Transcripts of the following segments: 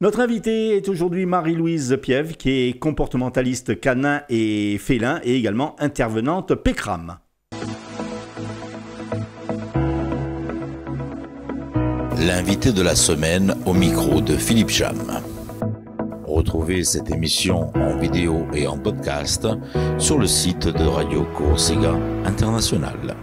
Notre invitée est aujourd'hui Marie-Louise Piève, qui est comportementaliste canin et félin et également intervenante PECRAM. L'invité de la semaine au micro de Philippe Cham. Retrouvez cette émission en vidéo et en podcast sur le site de Radio Corsica International.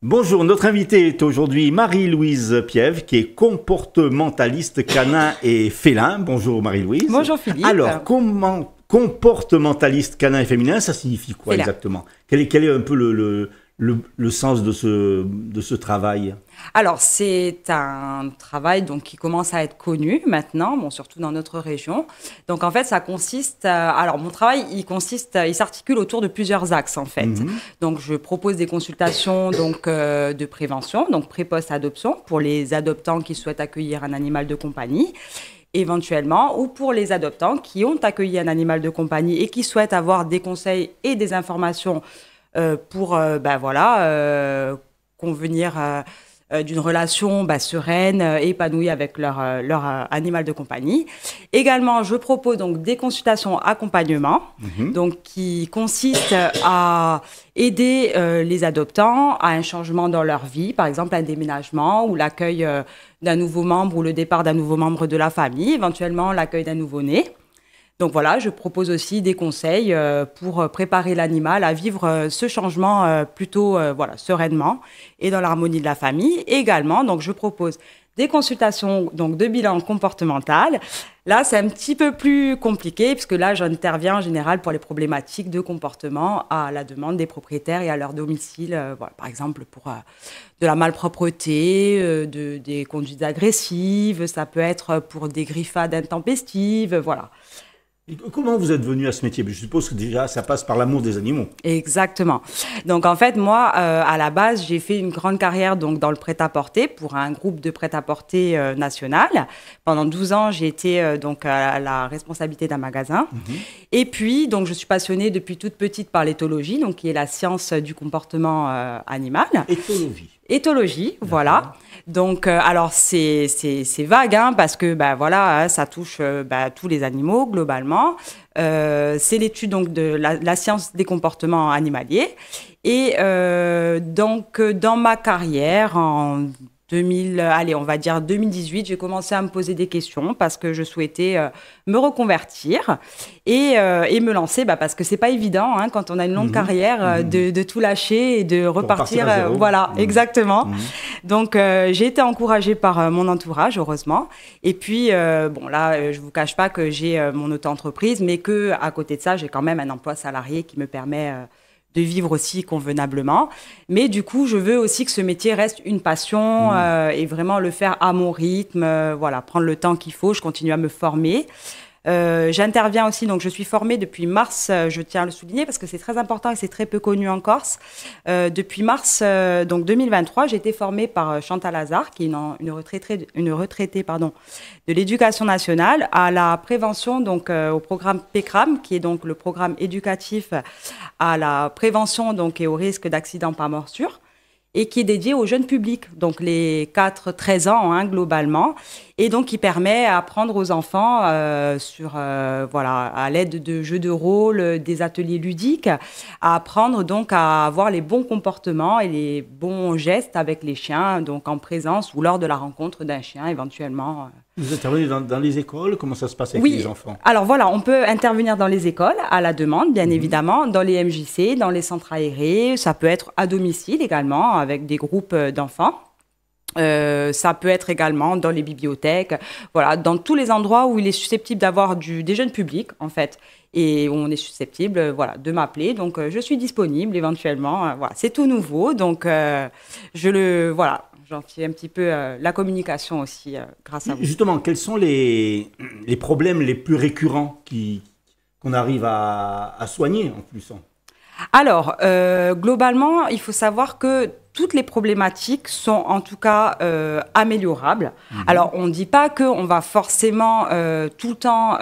Bonjour, notre invitée est aujourd'hui Marie-Louise Piève, qui est comportementaliste canin et félin. Bonjour Marie-Louise. Bonjour Philippe. Alors, comportementaliste canin et féminin, ça signifie quoi Félin. Exactement? Quel est un peu le sens de ce travail? Alors, c'est un travail donc, qui commence à être connu maintenant, bon, surtout dans notre région. Donc, en fait, ça consiste... alors, mon travail, il s'articule autour de plusieurs axes, en fait. Donc, je propose des consultations donc, de prévention, donc pré-post-adoption, pour les adoptants qui souhaitent accueillir un animal de compagnie, éventuellement, ou pour les adoptants qui ont accueilli un animal de compagnie et qui souhaitent avoir des conseils et des informations pour convenir d'une relation sereine et épanouie avec leur animal de compagnie. Également, je propose donc des consultations accompagnement, donc qui consistent à aider les adoptants à un changement dans leur vie, par exemple un déménagement ou l'accueil d'un nouveau membre ou le départ d'un nouveau membre de la famille, éventuellement l'accueil d'un nouveau-né. Donc voilà, je propose aussi des conseils pour préparer l'animal à vivre ce changement plutôt sereinement et dans l'harmonie de la famille. Et également, donc je propose des consultations donc de bilan comportemental. Là, c'est un petit peu plus compliqué puisque là, j'interviens en général pour les problématiques de comportement à la demande des propriétaires et à leur domicile. Par exemple, pour de la malpropreté, des conduites agressives. Ça peut être pour des griffades intempestives, voilà. Et comment vous êtes venu à ce métier? Je suppose que déjà, ça passe par l'amour des animaux. Exactement. Donc, en fait, moi, à la base, j'ai fait une grande carrière donc, dans le prêt-à-porter pour un groupe de prêt-à-porter national. Pendant 12 ans, j'ai été donc, à la responsabilité d'un magasin. Et puis, donc, je suis passionnée depuis toute petite par l'éthologie, donc, qui est la science du comportement animal. Éthologie, voilà. Donc, alors, c'est vague, hein, parce que, ça touche tous les animaux, globalement. C'est l'étude, donc, de la science des comportements animaliers. Et donc, dans ma carrière, en 2018, j'ai commencé à me poser des questions parce que je souhaitais me reconvertir et me lancer, parce que c'est pas évident hein, quand on a une longue carrière de tout lâcher et de repartir. Voilà, exactement. Donc, j'ai été encouragée par mon entourage, heureusement. Et puis, je vous cache pas que j'ai mon auto-entreprise, mais que à côté de ça, j'ai quand même un emploi salarié qui me permet de vivre aussi convenablement. Mais du coup, je veux aussi que ce métier reste une passion et vraiment le faire à mon rythme, prendre le temps qu'il faut. Je continue à me former. J'interviens aussi, donc je suis formée depuis mars, je tiens à le souligner parce que c'est très important et c'est très peu connu en Corse. Depuis mars 2023, j'ai été formée par Chantal Hazard, qui est une retraitée de l'éducation nationale, à la prévention, donc au programme PECRAM, qui est donc le programme éducatif à la prévention donc, et au risque d'accident par morsure, et qui est dédié au jeune public, donc les 4-13 ans hein, globalement, et donc qui permet à apprendre aux enfants à l'aide de jeux de rôle, des ateliers ludiques, à apprendre donc à avoir les bons comportements et les bons gestes avec les chiens, donc en présence ou lors de la rencontre d'un chien éventuellement. Vous intervenez dans les écoles? Comment ça se passe avec les enfants? Alors voilà, on peut intervenir dans les écoles à la demande, bien évidemment, dans les MJC, dans les centres aérés, ça peut être à domicile également avec des groupes d'enfants. Ça peut être également dans les bibliothèques, dans tous les endroits où il est susceptible d'avoir des jeunes publics, en fait, et où on est susceptible, de m'appeler. Donc, je suis disponible éventuellement. C'est tout nouveau, donc j'en fais un petit peu la communication aussi grâce à vous. Justement, quels sont les problèmes les plus récurrents qu'on arrive à soigner en plus? Alors, globalement, il faut savoir que toutes les problématiques sont en tout cas améliorables. Alors, on ne dit pas qu'on va forcément tout le temps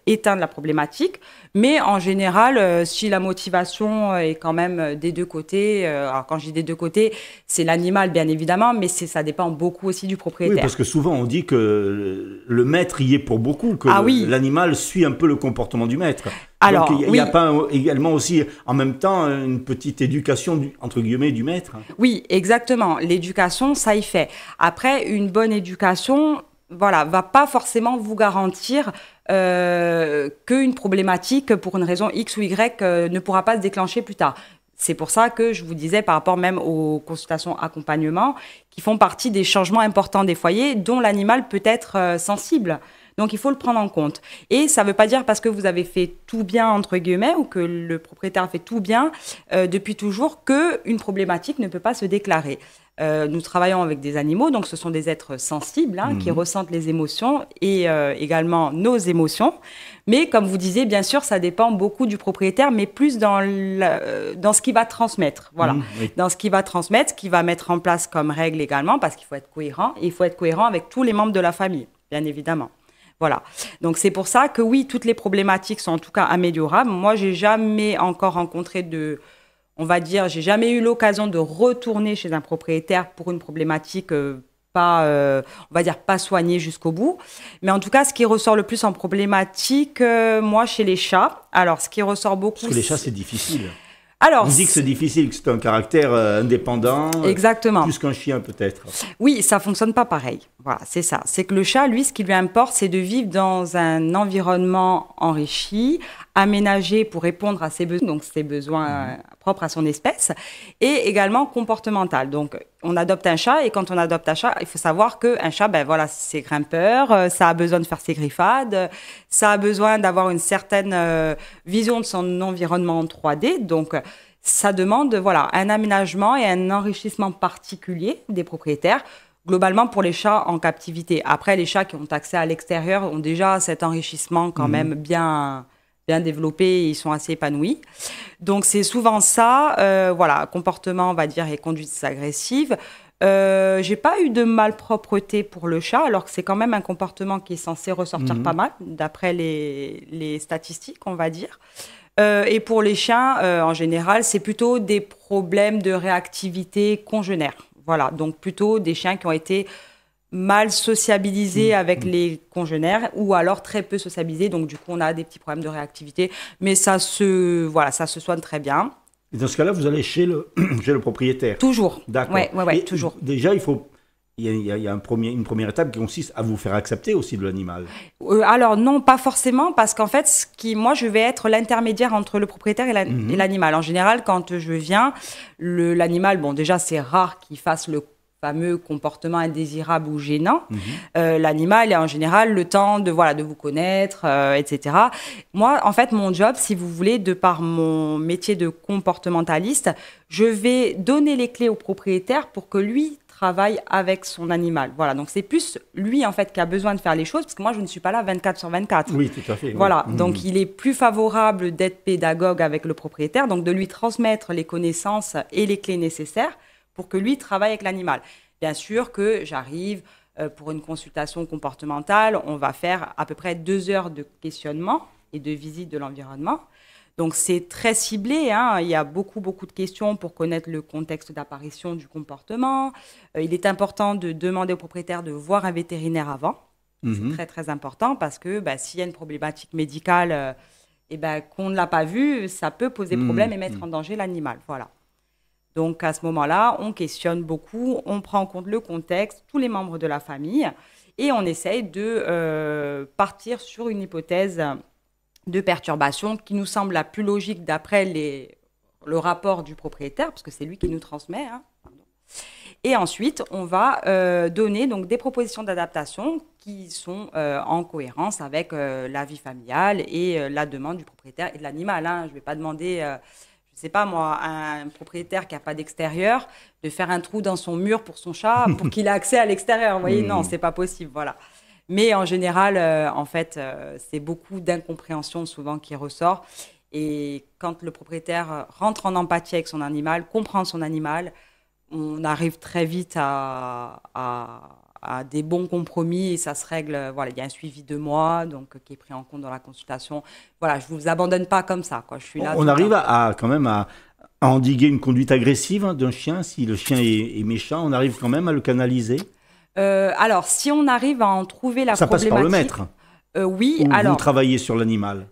éteindre la problématique. Mais en général, si la motivation est quand même des deux côtés, alors quand je dis des deux côtés, c'est l'animal bien évidemment, mais ça dépend beaucoup aussi du propriétaire. Oui, parce que souvent on dit que le maître y est pour beaucoup, que l'animal suit un peu le comportement du maître. Alors, donc il n'y a pas également aussi en même temps une petite éducation entre guillemets du maître. Oui, exactement. L'éducation, ça y fait. Après, une bonne éducation, voilà, va pas forcément vous garantir qu'une problématique pour une raison X ou Y ne pourra pas se déclencher plus tard. C'est pour ça que je vous disais par rapport même aux consultations accompagnement qui font partie des changements importants des foyers dont l'animal peut être sensible. Donc, il faut le prendre en compte. Et ça ne veut pas dire parce que vous avez fait tout bien, entre guillemets, ou que le propriétaire a fait tout bien depuis toujours, qu'une problématique ne peut pas se déclarer. Nous travaillons avec des animaux, donc ce sont des êtres sensibles qui ressentent les émotions et également nos émotions. Mais comme vous disiez, bien sûr, ça dépend beaucoup du propriétaire, mais plus dans ce qu'il va transmettre. Voilà, dans ce qu'il va transmettre, ce qu'il va mettre en place comme règle également, parce qu'il faut être cohérent. Et il faut être cohérent avec tous les membres de la famille, bien évidemment. Voilà. Donc, c'est pour ça que oui, toutes les problématiques sont en tout cas améliorables. Moi, j'ai jamais encore rencontré on va dire, j'ai jamais eu l'occasion de retourner chez un propriétaire pour une problématique on va dire, pas soignée jusqu'au bout. Mais en tout cas, ce qui ressort le plus en problématique, moi, chez les chats, alors, ce qui ressort beaucoup... Parce que les chats, c'est difficile. Alors, on dit que c'est difficile, que c'est un caractère indépendant. Exactement. Plus qu'un chien, peut-être. Oui, ça fonctionne pas pareil. Voilà, c'est ça. C'est que le chat, lui, ce qui lui importe, c'est de vivre dans un environnement enrichi, aménagé pour répondre à ses besoins, donc ses besoins propres à son espèce, et également comportemental. Donc, on adopte un chat, et quand on adopte un chat, il faut savoir qu'un chat, ben voilà, c'est grimpeur, ça a besoin de faire ses griffades, ça a besoin d'avoir une certaine vision de son environnement en 3D. Donc, ça demande voilà, un aménagement et un enrichissement particulier des propriétaires, globalement pour les chats en captivité. Après, les chats qui ont accès à l'extérieur ont déjà cet enrichissement quand même bien développé et ils sont assez épanouis. Donc, c'est souvent ça, voilà, comportement, on va dire, et conduite agressive. J'ai pas eu de malpropreté pour le chat, alors que c'est quand même un comportement qui est censé ressortir pas mal, d'après les statistiques, on va dire. Et pour les chiens, en général, c'est plutôt des problèmes de réactivité congénère. Voilà, donc plutôt des chiens qui ont été mal sociabilisés avec les congénères ou alors très peu sociabilisés. Donc, du coup, on a des petits problèmes de réactivité. Mais ça se soigne très bien. Et dans ce cas-là, vous allez chez le propriétaire. Toujours. D'accord. Oui, toujours. Déjà, il y a une première étape qui consiste à vous faire accepter aussi de l'animal. Alors non, pas forcément, parce qu'en fait, moi, je vais être l'intermédiaire entre le propriétaire et l'animal. En général, quand je viens, l'animal, bon, déjà, c'est rare qu'il fasse le fameux comportement indésirable ou gênant. L'animal a en général le temps de vous connaître, etc. Moi, en fait, mon job, si vous voulez, de par mon métier de comportementaliste, je vais donner les clés au propriétaire pour que lui travaille avec son animal. Voilà, donc c'est plus lui, en fait, qui a besoin de faire les choses, parce que moi, je ne suis pas là 24/24. Oui, tout à fait. Voilà, donc il est plus favorable d'être pédagogue avec le propriétaire, donc de lui transmettre les connaissances et les clés nécessaires pour que lui travaille avec l'animal. Bien sûr que j'arrive pour une consultation comportementale, on va faire à peu près 2 heures de questionnement et de visite de l'environnement. Donc, c'est très ciblé. Il y a beaucoup de questions pour connaître le contexte d'apparition du comportement. Il est important de demander au propriétaire de voir un vétérinaire avant. C'est très, très important parce que s'il y a une problématique médicale qu'on ne l'a pas vue, ça peut poser problème et mettre en danger l'animal. Voilà. Donc, à ce moment-là, on questionne beaucoup, on prend en compte le contexte, tous les membres de la famille et on essaye de partir sur une hypothèse de perturbation qui nous semble la plus logique d'après le rapport du propriétaire, parce que c'est lui qui nous transmet. Et ensuite, on va donner donc, des propositions d'adaptation qui sont en cohérence avec la vie familiale et la demande du propriétaire et de l'animal. Je ne vais pas demander, je ne sais pas moi, à un propriétaire qui n'a pas d'extérieur de faire un trou dans son mur pour son chat pour qu'il ait accès à l'extérieur. Vous voyez, non, ce n'est pas possible. Voilà. Mais en général, en fait, c'est beaucoup d'incompréhension souvent qui ressort. Et quand le propriétaire rentre en empathie avec son animal, comprend son animal, on arrive très vite à à des bons compromis et ça se règle. Voilà, il y a un suivi de moi donc qui est pris en compte dans la consultation. Voilà, je vous abandonne pas comme ça, quoi. Je suis là. On arrive quand même à endiguer une conduite agressive d'un chien. Si le chien est méchant, on arrive quand même à le canaliser. Alors, si on arrive à en trouver la problématique... Ça passe par le maître. Oui, ou alors... Vous travaillez sur l'animal.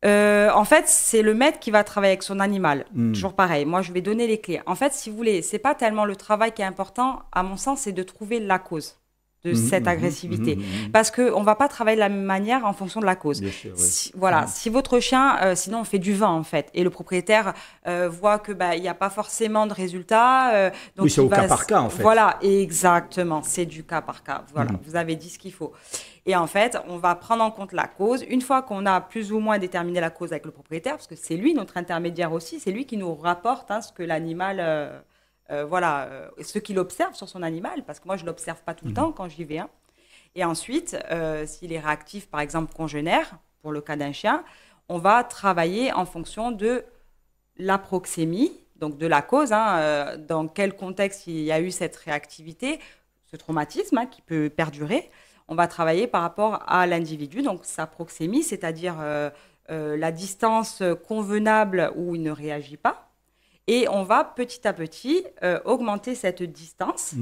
En fait, c'est le maître qui va travailler avec son animal. Toujours pareil. Moi, je vais donner les clés. En fait, si vous voulez, c'est pas tellement le travail qui est important. À mon sens, c'est de trouver la cause de cette agressivité. Parce qu'on ne va pas travailler de la même manière en fonction de la cause. Bien sûr, oui. Si votre chien, sinon on fait du vent en fait, et le propriétaire voit qu'il n'y a pas forcément de résultat. Donc oui, c'est au cas par cas en fait. Voilà, exactement, c'est du cas par cas. Voilà, vous avez dit ce qu'il faut. Et en fait, on va prendre en compte la cause. Une fois qu'on a plus ou moins déterminé la cause avec le propriétaire, parce que c'est lui notre intermédiaire aussi, c'est lui qui nous rapporte ce que l'animal... ce qu'il observe sur son animal, parce que moi, je ne l'observe pas tout le temps quand j'y vais. Et ensuite, s'il est réactif, par exemple, congénère, pour le cas d'un chien, on va travailler en fonction de la proxémie, donc de la cause, dans quel contexte il y a eu cette réactivité, ce traumatisme qui peut perdurer. On va travailler par rapport à l'individu, donc sa proxémie, c'est-à-dire la distance convenable où il ne réagit pas. Et on va petit à petit augmenter cette distance,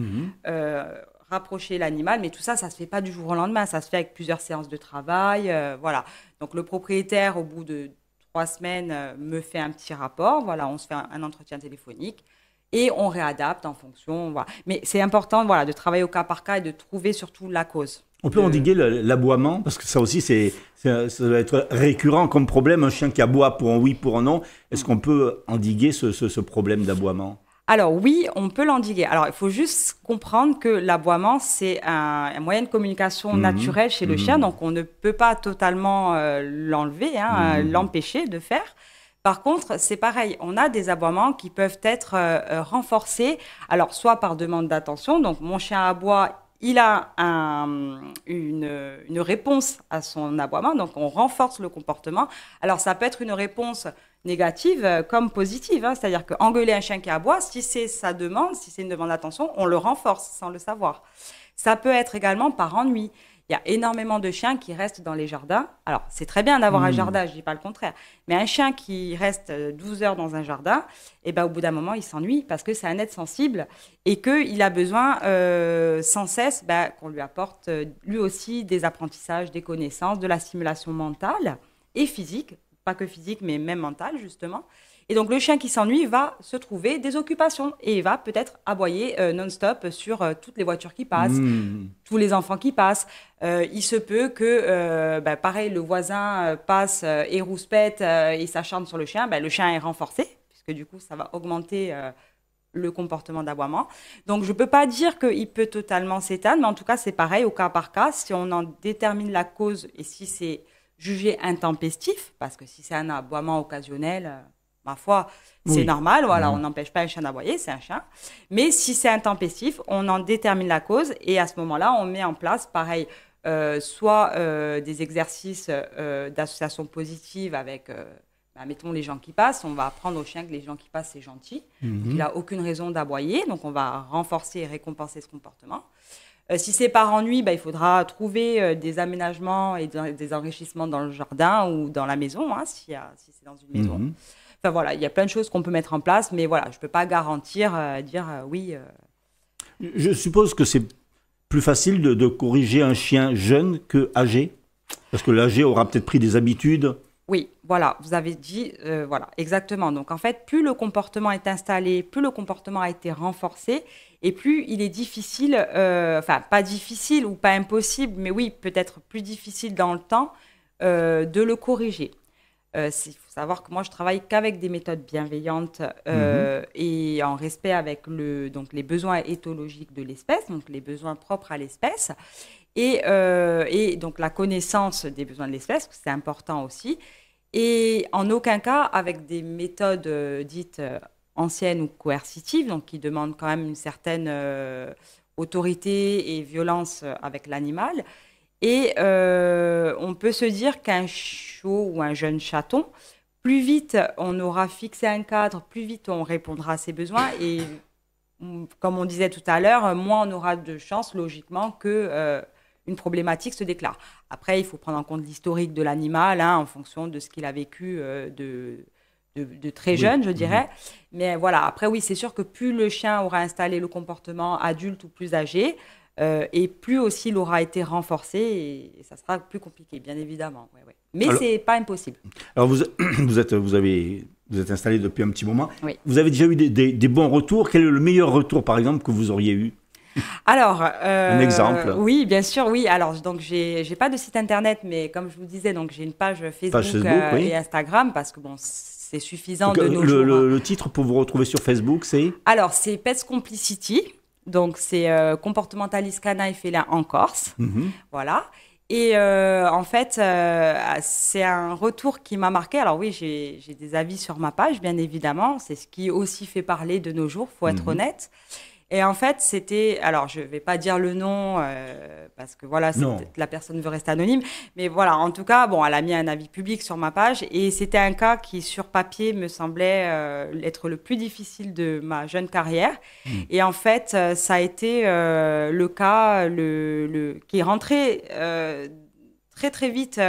rapprocher l'animal. Mais tout ça, ça ne se fait pas du jour au lendemain. Ça se fait avec plusieurs séances de travail. Voilà. Donc, le propriétaire, au bout de 3 semaines, me fait un petit rapport. Voilà, on se fait un entretien téléphonique et on réadapte en fonction. Voilà. Mais c'est important de travailler au cas par cas et de trouver surtout la cause. On peut endiguer l'aboiement, parce que ça aussi, ça doit être récurrent comme problème. Un chien qui aboie pour un oui, pour un non. Est-ce qu'on peut endiguer ce problème d'aboiement ? Alors oui, on peut l'endiguer. Alors il faut juste comprendre que l'aboiement, c'est un moyen de communication naturel chez le chien, donc on ne peut pas totalement l'enlever, l'empêcher de faire. Par contre, c'est pareil, on a des aboiements qui peuvent être renforcés, alors soit par demande d'attention, donc mon chien aboie, il a une réponse à son aboiement, donc on renforce le comportement. Alors ça peut être une réponse négative comme positive, c'est-à-dire qu'engueuler un chien qui aboie, si c'est sa demande, si c'est une demande d'attention, on le renforce sans le savoir. Ça peut être également par ennui. Il y a énormément de chiens qui restent dans les jardins. Alors, c'est très bien d'avoir un jardin, je ne dis pas le contraire. Mais un chien qui reste 12 heures dans un jardin, au bout d'un moment, il s'ennuie parce que c'est un être sensible et qu'il a besoin sans cesse qu'on lui apporte lui aussi des apprentissages, des connaissances, de la stimulation mentale et physique. Pas que physique, mais même mentale, justement. Et donc, le chien qui s'ennuie va se trouver des occupations et il va peut-être aboyer non-stop sur toutes les voitures qui passent, tous les enfants qui passent. Il se peut que, pareil, le voisin passe et rouspète et s'acharne sur le chien. Le chien est renforcé, puisque du coup, ça va augmenter le comportement d'aboiement. Donc, je ne peux pas dire qu'il peut totalement s'éteindre, mais en tout cas, c'est pareil au cas par cas. Si on en détermine la cause et si c'est jugé intempestif, parce que si c'est un aboiement occasionnel... ma foi, c'est normal, voilà, on n'empêche pas un chien d'aboyer, c'est un chien. Mais si c'est intempestif, on en détermine la cause et à ce moment-là, on met en place, pareil, soit des exercices d'association positive avec, mettons, les gens qui passent. On va apprendre au chien que les gens qui passent, c'est gentil. Donc, il n'a aucune raison d'aboyer, donc on va renforcer et récompenser ce comportement. Si c'est par ennui, il faudra trouver des aménagements et des enrichissements dans le jardin ou dans la maison, si c'est dans une maison. Enfin voilà, il y a plein de choses qu'on peut mettre en place, mais voilà, je ne peux pas garantir, dire oui. Je suppose que c'est plus facile de corriger un chien jeune que âgé, parce que l'âgé aura peut-être pris des habitudes. Oui, voilà, vous avez dit, voilà, exactement. Donc en fait, plus le comportement est installé, plus le comportement a été renforcé, et plus il est difficile, pas difficile ou pas impossible, mais oui, peut-être plus difficile dans le temps de le corriger. Il faut savoir que moi, je travaille qu'avec des méthodes bienveillantes et en respect avec donc les besoins éthologiques de l'espèce, donc les besoins propres à l'espèce, et donc la connaissance des besoins de l'espèce, c'est important aussi, et en aucun cas avec des méthodes dites anciennes ou coercitives, donc qui demandent quand même une certaine autorité et violence avec l'animal. Et on peut se dire qu'un chiot ou un jeune chaton, plus vite on aura fixé un cadre, plus vite on répondra à ses besoins et comme on disait tout à l'heure, moins on aura de chances, logiquement, que une problématique se déclare. Après, il faut prendre en compte l'historique de l'animal, en fonction de ce qu'il a vécu de très jeune, je dirais. Mais voilà, après, oui, c'est sûr que plus le chien aura installé le comportement adulte ou plus âgé, et plus aussi il aura été renforcé, et ça sera plus compliqué, bien évidemment. Ouais. Mais ce n'est pas impossible. Alors, vous êtes installé depuis un petit moment. Oui. Vous avez déjà eu des bons retours. Quel est le meilleur retour, par exemple, que vous auriez eu ? Alors, un exemple. Oui, bien sûr, oui. Alors, donc, j'ai pas de site internet, mais comme je vous disais, donc j'ai une page Facebook, et Instagram, parce que bon, c'est suffisant de nos jours. Le titre pour vous retrouver sur Facebook, c'est ? Alors, c'est Pets Complicity. Donc, c'est comportementaliste canin et félin en Corse. Voilà. Et en fait, c'est un retour qui m'a marqué. Alors oui, j'ai des avis sur ma page, bien évidemment. C'est ce qui aussi fait parler de nos jours, il faut être honnête. Et en fait, c'était... Alors, je ne vais pas dire le nom, parce que voilà, la personne veut rester anonyme. Mais voilà, en tout cas, bon, elle a mis un avis public sur ma page. Et c'était un cas qui, sur papier, me semblait être le plus difficile de ma jeune carrière. Et en fait, ça a été le cas qui est rentré très, très vite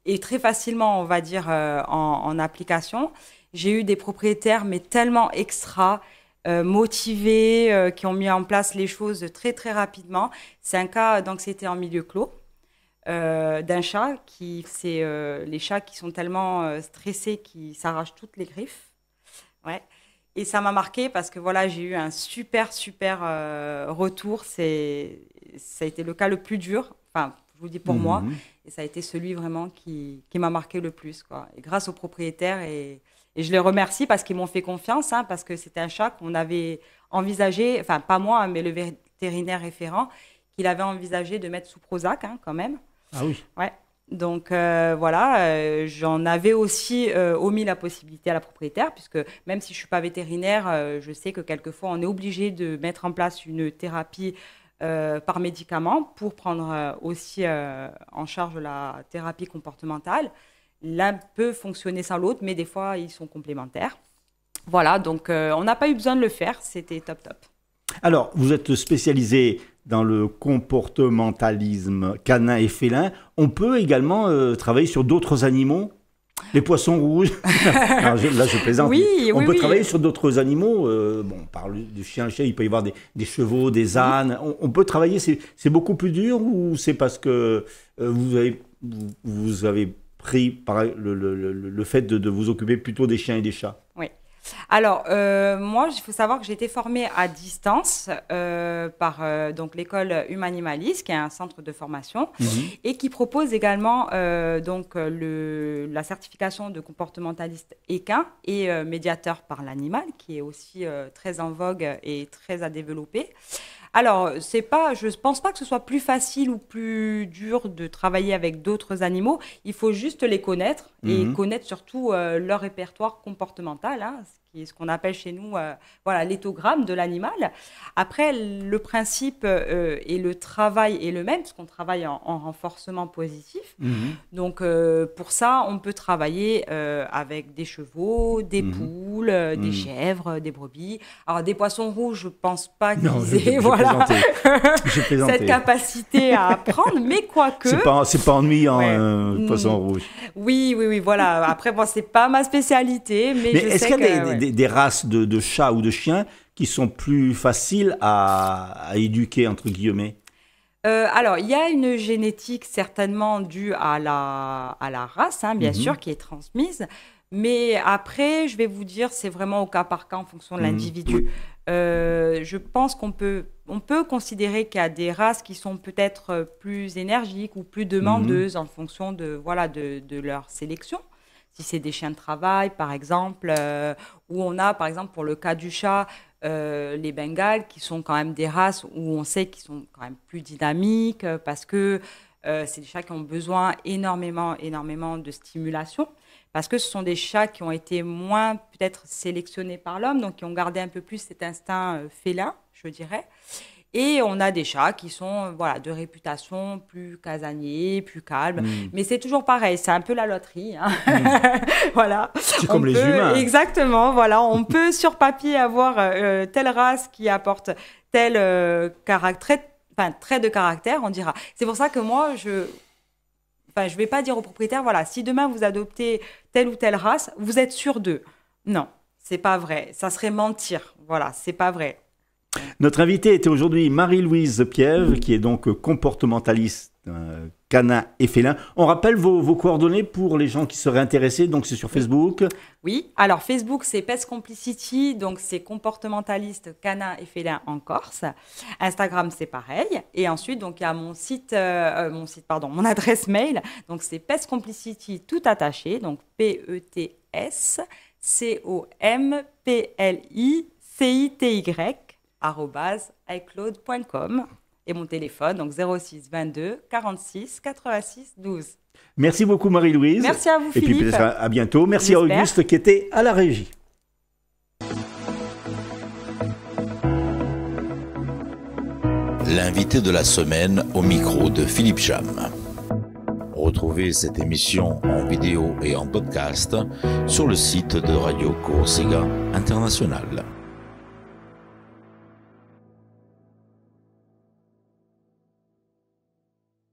et très facilement, on va dire, en application. J'ai eu des propriétaires, mais tellement extra... motivés, qui ont mis en place les choses très, très rapidement. C'est un cas d'anxiété en milieu clos d'un chat c'est les chats qui sont tellement stressés qu'ils s'arrachent toutes les griffes. Ouais. Et ça m'a marqué parce que voilà, j'ai eu un super, super retour. Ça a été le cas le plus dur, enfin, je vous dis pour moi, et ça a été celui vraiment qui m'a marqué le plus, quoi. Et grâce aux propriétaires et je les remercie parce qu'ils m'ont fait confiance, parce que c'était un chat qu'on avait envisagé, enfin pas moi, mais le vétérinaire référent, qu'il avait envisagé de mettre sous Prozac, quand même. Ah oui. Ouais. Donc voilà, j'en avais aussi omis la possibilité à la propriétaire, puisque même si je ne suis pas vétérinaire, je sais que quelquefois on est obligé de mettre en place une thérapie par médicament pour prendre aussi en charge la thérapie comportementale. L'un peut fonctionner sans l'autre, mais des fois, ils sont complémentaires. Voilà, donc on n'a pas eu besoin de le faire, c'était top, top. Alors, vous êtes spécialisé dans le comportementalisme canin et félin. On peut également travailler sur d'autres animaux ? Les poissons rouges. Alors, là, je plaisante. On peut travailler sur d'autres animaux. Bon, on parle du chien, il peut y avoir des chevaux, des ânes. On peut travailler. C'est beaucoup plus dur, ou c'est parce que vous avez pris par le fait de vous occuper plutôt des chiens et des chats? Oui. Alors, moi, il faut savoir que j'ai été formée à distance par donc l'école Humanimalis, qui est un centre de formation, et qui propose également donc, la certification de comportementaliste équin et médiateur par l'animal, qui est aussi très en vogue et très à développer. Alors, je ne pense pas que ce soit plus facile ou plus dur de travailler avec d'autres animaux. Il faut juste les connaître et connaître surtout leur répertoire comportemental, ce qu'on appelle chez nous l'éthogramme de l'animal. Après, le principe et le travail est le même, parce qu'on travaille en renforcement positif. Donc, pour ça, on peut travailler avec des chevaux, des poules, des chèvres, des brebis. Alors, des poissons rouges, je ne pense pas qu'ils aient cette capacité à apprendre, mais quoique... C'est pas ennuyant, poisson rouge. Oui, voilà. Après, bon, ce n'est pas ma spécialité, mais je sais que... Est-ce qu'il y a des races de chats ou de chiens qui sont plus faciles à éduquer, entre guillemets? Alors, il y a une génétique certainement due à la race, bien sûr, qui est transmise. Mais après, je vais vous dire, c'est vraiment au cas par cas en fonction de l'individu. Je pense qu'on peut considérer qu'il y a des races qui sont peut-être plus énergiques ou plus demandeuses en fonction de leur sélection. Si c'est des chiens de travail, par exemple, où on a, par exemple, pour le cas du chat, les Bengales, qui sont quand même des races où on sait qu'ils sont quand même plus dynamiques, parce que c'est des chats qui ont besoin énormément de stimulation, parce que ce sont des chats qui ont été moins peut-être sélectionnés par l'homme, donc qui ont gardé un peu plus cet instinct félin, je dirais. Et on a des chats qui sont de réputation plus casaniers, plus calmes. Mais c'est toujours pareil, c'est un peu la loterie. Hein. Voilà. C'est comme les humains. Exactement, voilà. On peut sur papier avoir telle race qui apporte tel trait de caractère, on dira. C'est pour ça que moi, je vais pas dire au propriétaire, voilà, si demain vous adoptez telle ou telle race, vous êtes sûr d'eux. Non, c'est pas vrai. Ça serait mentir. Voilà, c'est pas vrai. Notre invitée était aujourd'hui Marie-Louise Piève, qui est donc comportementaliste canin et félin. On rappelle vos coordonnées pour les gens qui seraient intéressés, donc c'est sur Facebook. Oui, alors Facebook c'est Pets Complicity, donc c'est comportementaliste canin et félin en Corse. Instagram c'est pareil. Et ensuite donc il y a mon adresse mail, donc c'est Pets Complicity tout attaché, donc PETSCOMPLICITY @icloud.com et mon téléphone donc 06 22 46 86 12. Merci beaucoup Marie-Louise. Merci à vous Philippe. Et puis peut-être à bientôt. Merci à Auguste qui était à la régie. L'invité de la semaine au micro de Philippe Cham. Retrouvez cette émission en vidéo et en podcast sur le site de Radio Corsica International.